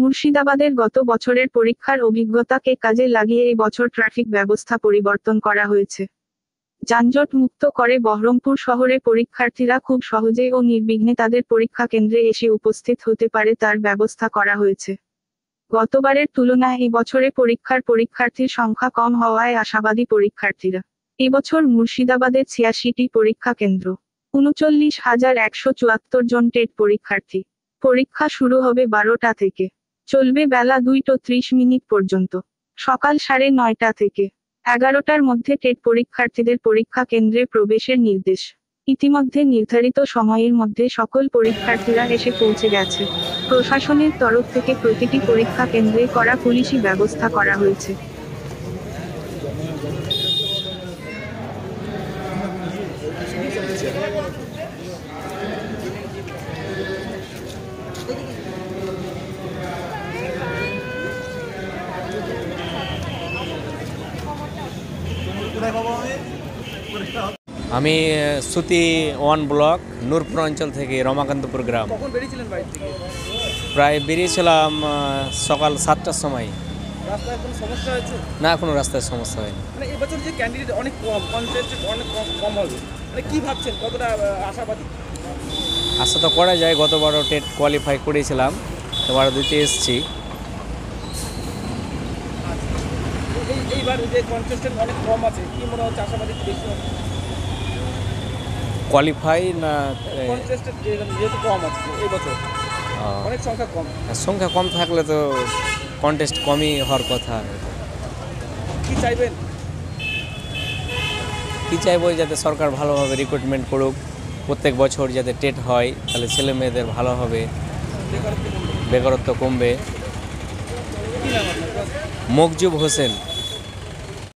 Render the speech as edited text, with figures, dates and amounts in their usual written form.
মুর্শিদাবাদের গত বছরের পরীক্ষার অভিজ্ঞতাকে কাজে লাগিয়ে এই বছর ট্রাফিক ব্যবস্থা পরিবর্তন করা হয়েছে। যানজট মুক্ত করে বহরমপুর শহরে পরীক্ষার্থীরা খুব সহজে ও নির্বিঘ্নে তাদের পরীক্ষা কেন্দ্রে এসে উপস্থিত হতে পারে তার ব্যবস্থা করা হয়েছে। গতবারের তুলনায় এই বছরে পরীক্ষার্থীর সংখ্যা কম হওয়ায় আশাবাদী পরীক্ষার্থীরা। এবছর মুর্শিদাবাদে ৮৬টি পরীক্ষা কেন্দ্র, ৩৯,১৭৪ জন টেট পরীক্ষার্থী। পরীক্ষা শুরু হবে ১২টা থেকে, চলবে বেলা ২:৩০ পর্যন্ত। সকাল ৯:৩০ থেকে ১১টার মধ্যে টেট পরীক্ষার্থীদের পরীক্ষা কেন্দ্রে প্রবেশের নির্দেশ। ইতিমধ্যে নির্ধারিত সময়ের মধ্যে সকল পরীক্ষার্থীরা এসে পৌঁছে গেছে। প্রশাসনের তরফ থেকে প্রতিটি পরীক্ষা কেন্দ্রে কড়া পুলিশি ব্যবস্থা করা হয়েছে। আমি সুতি 1 ব্লক নূরপুর অঞ্চল থেকে রমাকান্তপুর গ্রাম। কখন বেরিয়েছিলেন বাড়ি থেকে? প্রায় বেরিয়েছিলাম সকাল 7টার সময়। রাস্তায় কোনো সমস্যা হয়েছে? না, কোনো রাস্তায় সমস্যা হয়নি। মানে এবছর যে ক্যান্ডিডেট অনেক কম, কনটেস্টেড অনেক কম হবে, মানে কী ভাবছেন, কতটা আশাবাদী? আশা তো করা যায়, গতবারও টেট কোয়ালিফাই করেছিলাম, এবারও দিতে এসেছি। এইবার যে কনটেস্টেড অনেক কম আছে, কি মনে হচ্ছে, আশাবাদী কি বেশি হবে? কোয়ালিফাই না কনটেস্টেড যেহেতু কম আছে এই বছর, অনেক সংখ্যা কম। সংখ্যা কম থাকলে তো কন্টেস্ট কমই হওয়ার কথা। কি চাইবেন? কী চাইবো, যাতে সরকার ভালোভাবে রিক্রুটমেন্ট করুক, প্রত্যেক বছর যাতে টেট হয়, তাহলে ছেলে মেয়েদের ভালো হবে, বেকারত্ব কমবে। কি নাম আপনার? মকজুব হোসেন।